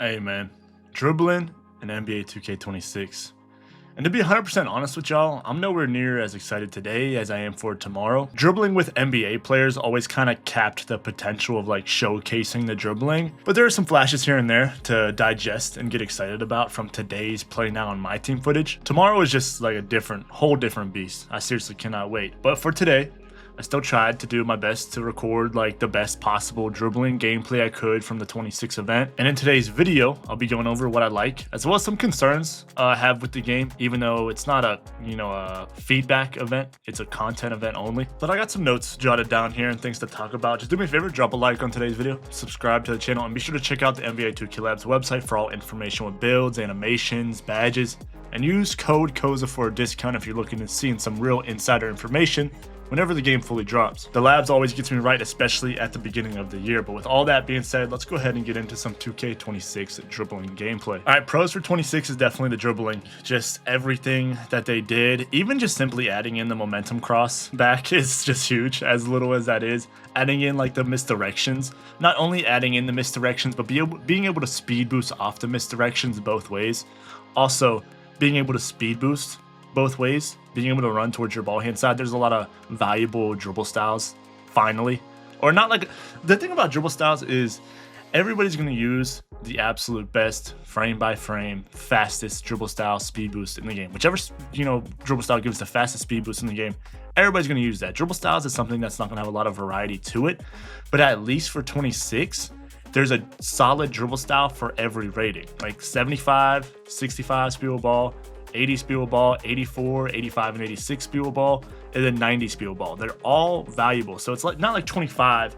Hey man, dribbling in NBA 2K26. And to be 100% honest with y'all, I'm nowhere near as excited today as I am for tomorrow. Dribbling with NBA players always kind of capped the potential of like showcasing the dribbling, but there are some flashes here and there to digest and get excited about from today's play now on my team footage. Tomorrow is just like a whole different beast. I seriously cannot wait. But for today, I still tried to do my best to record like the best possible dribbling gameplay I could from the 26 event. And in today's video, I'll be going over what I like, as well as some concerns I have with the game, even though it's not a feedback event, it's a content event only. But I got some notes jotted down here and things to talk about. Just do me a favor, drop a like on today's video, subscribe to the channel, and be sure to check out the NBA 2K Labs website for all information with builds, animations, badges, and use code KOZA for a discount if you're looking to see some real insider information whenever the game fully drops. The labs always gets me right, especially at the beginning of the year. But with all that being said, let's go ahead and get into some 2K26 dribbling gameplay. All right, pros for 26 is definitely the dribbling. Just everything that they did, even just simply adding in the momentum cross back is just huge, as little as that is. Adding in like the misdirections, not only adding in the misdirections, but being able to speed boost off the misdirections both ways. Also, being able to speed boost both ways, being able to run towards your ball hand side. There's a lot of valuable dribble styles, finally. Or not like, the thing about dribble styles is everybody's going to use the absolute best frame by frame, fastest dribble style speed boost in the game. Whichever, dribble style gives the fastest speed boost in the game, everybody's going to use that. Dribble styles is something that's not going to have a lot of variety to it, but at least for 26, there's a solid dribble style for every rating, like 75, 65 speed ball, 80 speed ball, 84, 85, and 86 speed ball, and then 90 speed ball. They're all valuable. So it's like not like 25,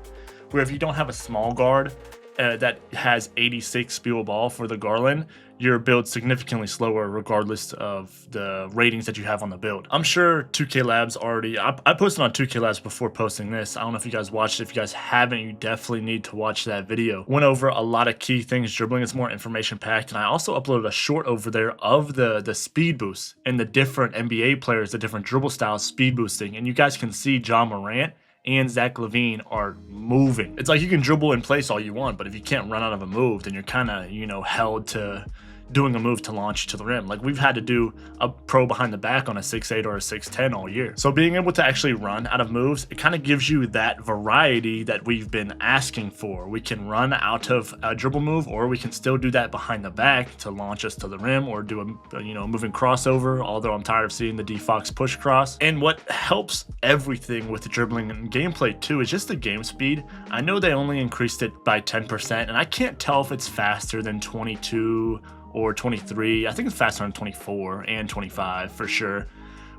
where if you don't have a small guard that has 86 speed ball for the Garland, your build's significantly slower regardless of the ratings that you have on the build. I'm sure 2K Labs already, I posted on 2K Labs before posting this. I don't know if you guys watched it. If you guys haven't, you definitely need to watch that video. Went over a lot of key things. Dribbling is more information packed, and I also uploaded a short over there of the speed boost and the different NBA players, the different dribble styles speed boosting, and you guys can see John Morant and Zach LaVine are moving. It's like you can dribble in place all you want, but if you can't run out of a move, then you're kind of, held to doing a move to launch to the rim. Like we've had to do a pro behind the back on a 6'8 or a 6'10 all year. So being able to actually run out of moves, it kind of gives you that variety that we've been asking for. We can run out of a dribble move, or we can still do that behind the back to launch us to the rim, or do a moving crossover, although I'm tired of seeing the D-Fox push cross. And what helps everything with the dribbling and gameplay too is just the game speed. I know they only increased it by 10%, and I can't tell if it's faster than 22 or 23. I think it's faster than 24 and 25 for sure.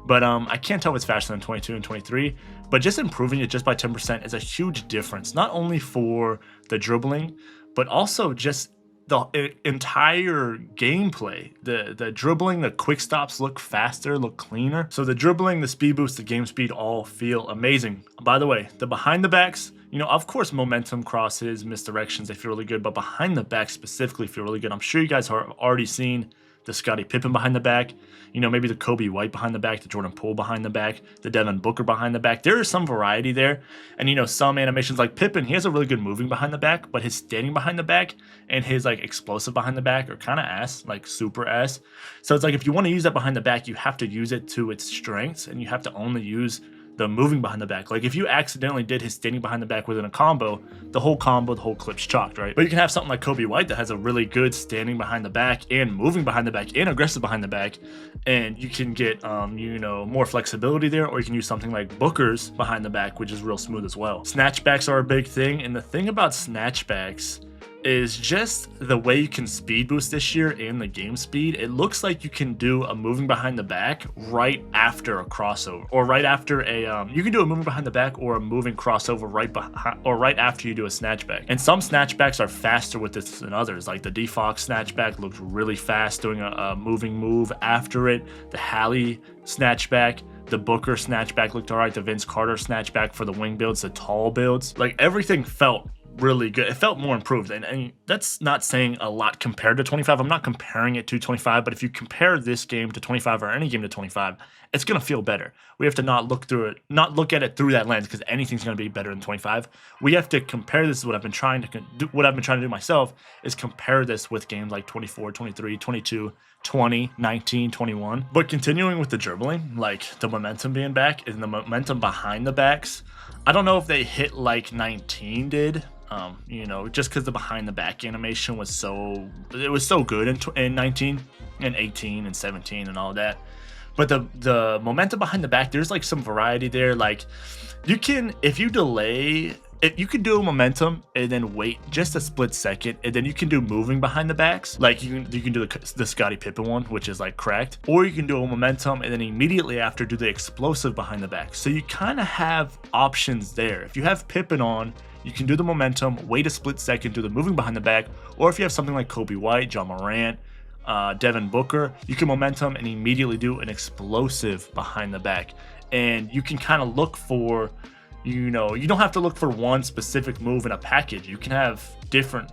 But I can't tell if it's faster than 22 and 23. But just improving it just by 10% is a huge difference, not only for the dribbling, but also just the entire gameplay. The dribbling, the quick stops look faster, look cleaner. So the dribbling, the speed boost, the game speed all feel amazing. By the way, the behind the backs, of course, momentum crosses, misdirections, they feel really good, but behind the back specifically feel really good. I'm sure you guys have already seen the Scottie Pippen behind the back, maybe the Kobe White behind the back, the Jordan Poole behind the back, the Devin Booker behind the back. There is some variety there. And, some animations like Pippen, he has a really good moving behind the back, but his standing behind the back and his like explosive behind the back are kind of ass, like super ass. So it's like, if you want to use that behind the back, you have to use it to its strengths, and you have to only use the moving behind the back. Like if you accidentally did his standing behind the back within a combo, the whole clip's chalked, right? But you can have something like Kobe White that has a really good standing behind the back and moving behind the back and aggressive behind the back, and you can get more flexibility there. Or you can use something like Booker's behind the back, which is real smooth as well. Snatchbacks are a big thing, and the thing about snatchbacks is just the way you can speed boost this year and the game speed. It looks like you can do a moving behind the back right after a crossover, or right after a you can do a moving behind the back or a moving crossover right after you do a snatchback. And some snatchbacks are faster with this than others. Like the D-Fox snatchback looked really fast doing a moving move after it. The Hallie snatchback, the Booker snatchback looked all right. The Vince Carter snatchback for the wing builds, the tall builds, like everything felt really good. It felt more improved, and that's not saying a lot compared to 25. I'm not comparing it to 25, but if you compare this game to 25 or any game to 25, it's gonna feel better. We have to not look at it through that lens because anything's gonna be better than 25. We have to compare this. Is what I've been trying to do. What I've been trying to do myself is compare this with games like 24, 23, 22, 20, 19, 21. But continuing with the dribbling, like the momentum being back and the momentum behind the backs, I don't know if they hit like 19 did. You know, just because the behind the back animation was so good in 19 and 18 and 17 and all that. But the momentum behind the back, there's like some variety there. Like you can, if you delay, you can do a momentum and then wait just a split second, and then you can do moving behind the backs. Like you can do the Scottie Pippen one, which is like cracked, or you can do a momentum and then immediately after do the explosive behind the back. So you kind of have options there. If you have Pippen on, you can do the momentum, wait a split second, do the moving behind the back, or if you have something like Kobe White, John Morant, Devin Booker, you can momentum and immediately do an explosive behind the back. And you can kind of look for, you know, you don't have to look for one specific move in a package. You can have different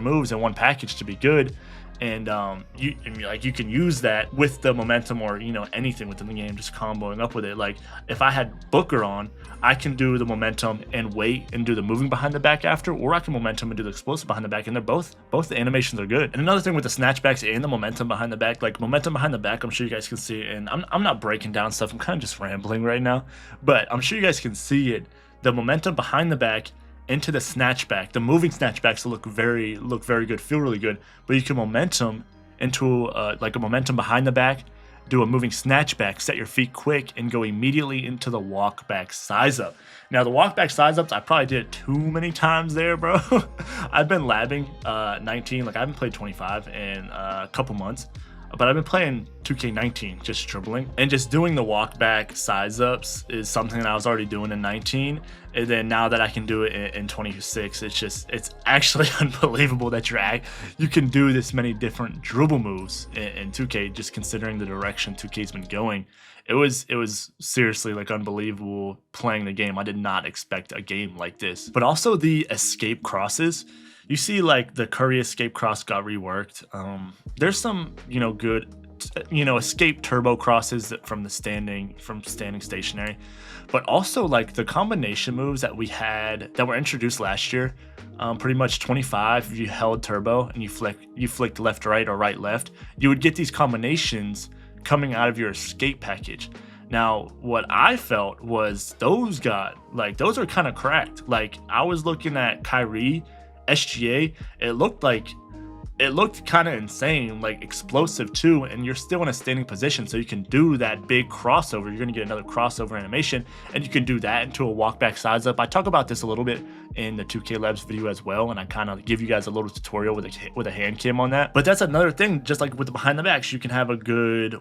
moves in one package to be good. And you can use that with the momentum or, you know, anything within the game, just comboing up with it. Like if I had Booker on, I can do the momentum and wait and do the moving behind the back after, or I can momentum and do the explosive behind the back, and they're both the animations are good. And another thing with the snatchbacks and the momentum behind the back, like momentum behind the back, I'm sure you guys can see it, and I'm not breaking down stuff, I'm kind of just rambling right now, but I'm sure you guys can see it. The momentum behind the back into the snatchback, the moving snatchbacks look very good, feel really good, but you can momentum into like a momentum behind the back, do a moving snatchback, set your feet quick, and go immediately into the walk back size up. Now the walk back size ups, I probably did it too many times there, bro. I've been labbing 19, like I haven't played 25 in a couple months, but I've been playing 2K19, just dribbling, and just doing the walk back size ups is something that I was already doing in 19. And then now that I can do it in 26, it's actually unbelievable that you can do this many different dribble moves in 2K, just considering the direction 2K's been going. It was seriously like unbelievable playing the game. I did not expect a game like this. But also the escape crosses. You see, like the Curry escape cross got reworked. There's some, you know, good, you know, escape turbo crosses from standing stationary, but also like the combination moves that we had that were introduced last year. Pretty much 25, if you held turbo and you flicked left right or right left, you would get these combinations coming out of your escape package. Now, what I felt was those are kind of cracked. Like I was looking at Kyrie SGA, it looked kind of insane, like explosive too, and you're still in a standing position, so you can do that big crossover. You're going to get another crossover animation, and you can do that into a walk back size up. I talk about this a little bit in the 2K Labs video as well, and I kind of give you guys a little tutorial with a hand cam on that. But that's another thing, just like with the behind the backs, you can have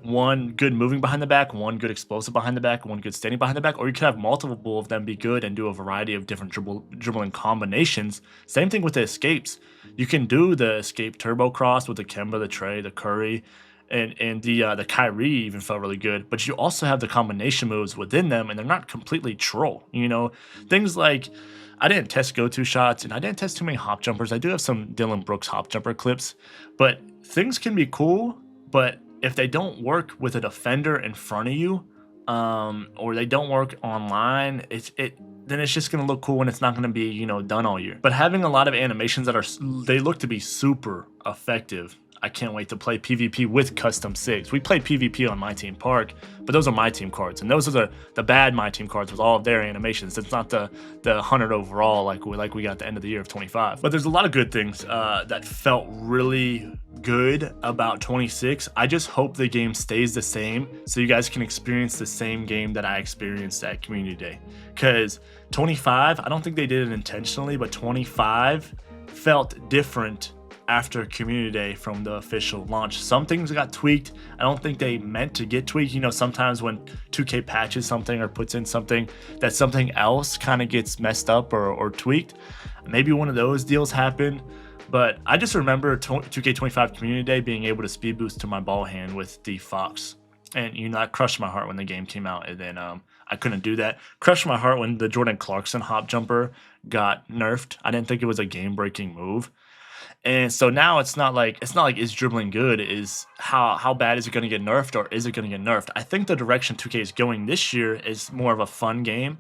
one good moving behind the back, one good explosive behind the back, one good standing behind the back, or you can have multiple of them be good and do a variety of different dribbling combinations. Same thing with the escapes. You can do the escape turbo cross with the Kemba, the Trey, the Curry, and the Kyrie even felt really good. But you also have the combination moves within them, and they're not completely troll. You know, things like, I didn't test go-to shots, and I didn't test too many hop jumpers. I do have some Dylan Brooks hop jumper clips, but things can be cool, but if they don't work with a defender in front of you, or they don't work online, then it's just going to look cool and it's not going to be, you know, done all year. But having a lot of animations they look to be super effective. I can't wait to play PvP with custom SIGs. We played PvP on My Team Park, but those are My Team cards, and those are the bad My Team cards with all of their animations. It's not the 100 overall like we got at the end of the year of 25. But there's a lot of good things that felt really good about 26. I just hope the game stays the same so you guys can experience the same game that I experienced at Community Day. Because 25, I don't think they did it intentionally, but 25 felt different after Community Day from the official launch. Some things got tweaked. I don't think they meant to get tweaked. You know, sometimes when 2K patches something or puts in something, that something else kind of gets messed up or tweaked. Maybe one of those deals happened. But I just remember 2K25 Community Day being able to speed boost to my ball hand with the Fox. And that crushed my heart when the game came out, and then I couldn't do that. Crushed my heart when the Jordan Clarkson hop jumper got nerfed. I didn't think it was a game-breaking move. And so now it's not like is dribbling good, is how bad is it going to get nerfed, or is it going to get nerfed? I think the direction 2K is going this year is more of a fun game,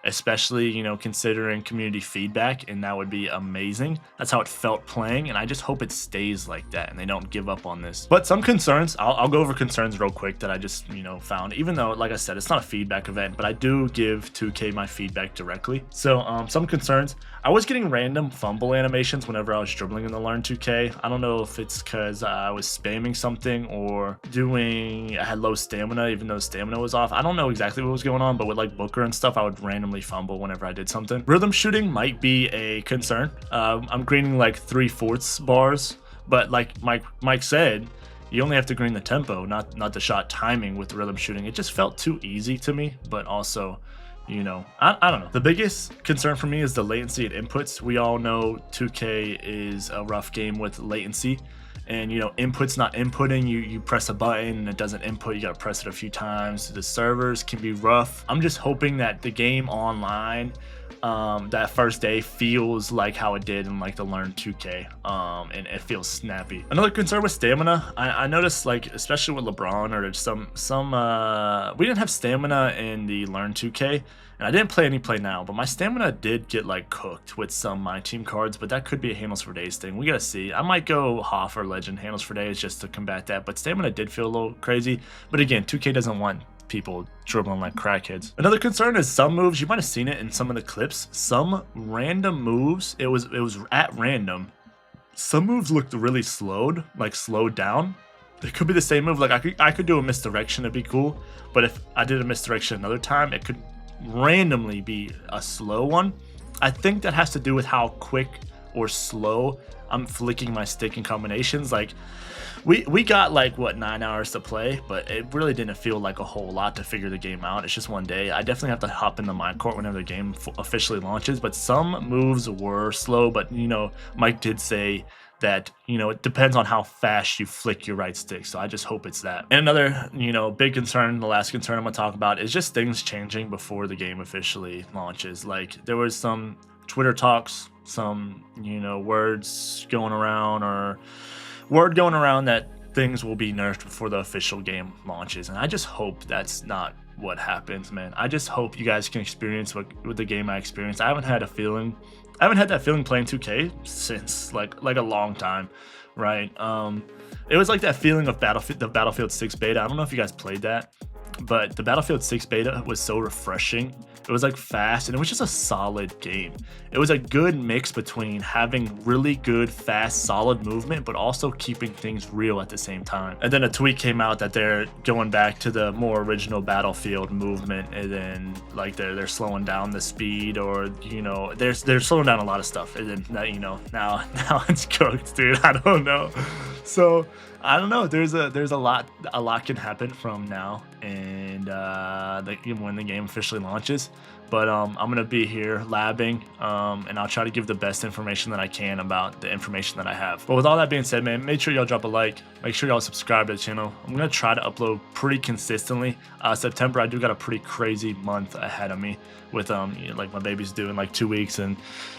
especially considering community feedback, and that would be amazing. That's how it felt playing, and I just hope it stays like that and they don't give up on this. But some concerns, I'll go over concerns real quick that I just found, even though, like I said, it's not a feedback event, but I do give 2K my feedback directly. So some concerns: I was getting random fumble animations whenever I was dribbling in the Learn 2K. I don't know if it's because I was spamming something or I had low stamina, even though stamina was off. I don't know exactly what was going on, but with like Booker and stuff, I would randomly fumble whenever I did something. Rhythm shooting might be a concern. I'm greening like 3/4 bars, but like Mike said, you only have to green the tempo, not the shot timing with rhythm shooting. It just felt too easy to me, but also, I don't know. The biggest concern for me is the latency at inputs. We all know 2K is a rough game with latency, and input's not inputting. You press a button and it doesn't input. You gotta press it a few times. The servers can be rough. I'm just hoping that the game online, that first day, feels like how it did in like the Learn 2K, and it feels snappy. Another concern with stamina, I noticed, like especially with LeBron or some we didn't have stamina in the Learn 2K, and I didn't play any play now, but my stamina did get like cooked with some My Team cards, but that could be a handles for days thing. We gotta see. I might go Hoff or Legend handles for days just to combat that, but stamina did feel a little crazy. But again, 2K doesn't want people dribbling like crackheads. Another concern is some moves. You might have seen it in some of the clips. Some random moves, it was at random. Some moves looked really slowed down. It could be the same move. Like I could do a misdirection, it'd be cool. But if I did a misdirection another time, it could randomly be a slow one. I think that has to do with how quick or slow I'm flicking my stick in combinations. Like we got like what, 9 hours to play, but it really didn't feel like a whole lot to figure the game out. It's just one day. I definitely have to hop in the mind court whenever the game officially launches, but some moves were slow. But Mike did say that it depends on how fast you flick your right stick, so I just hope it's that. And another big concern, the last concern I'm gonna talk about, is just things changing before the game officially launches. Like there was some Twitter talks, some words going around, or word going around that things will be nerfed before the official game launches, and I just hope that's not what happens, man. I just hope you guys can experience what the game I experienced. I haven't had that feeling playing 2K since like a long time, right? It was like that feeling of the Battlefield 6 beta. I don't know if you guys played that, but the Battlefield 6 beta was so refreshing. It was like fast, and it was just a solid game. It was a good mix between having really good, fast, solid movement, but also keeping things real at the same time. And then a tweet came out that they're going back to the more original Battlefield movement, and then like they're slowing down the speed, or they're slowing down a lot of stuff. And then now it's cooked, dude. I don't know. So I don't know. There's a lot can happen from now and when the game officially launches. But I'm gonna be here labbing, and I'll try to give the best information that I can about the information that I have. But with all that being said, man, make sure y'all drop a like. Make sure y'all subscribe to the channel. I'm gonna try to upload pretty consistently. September, I do got a pretty crazy month ahead of me with like my baby's due in like 2 weeks, and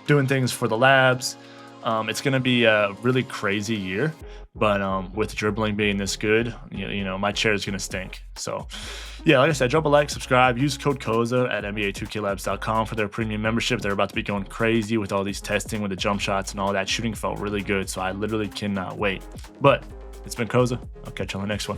doing things for the labs. It's gonna be a really crazy year. But with dribbling being this good, my chair is gonna stink. So yeah, like I said, drop a like, subscribe, use code KOZA at NBA2KLabs.com for their premium membership. They're about to be going crazy with all these testing with the jump shots and all that. Shooting felt really good, so I literally cannot wait. But it's been KOZA. I'll catch you on the next one.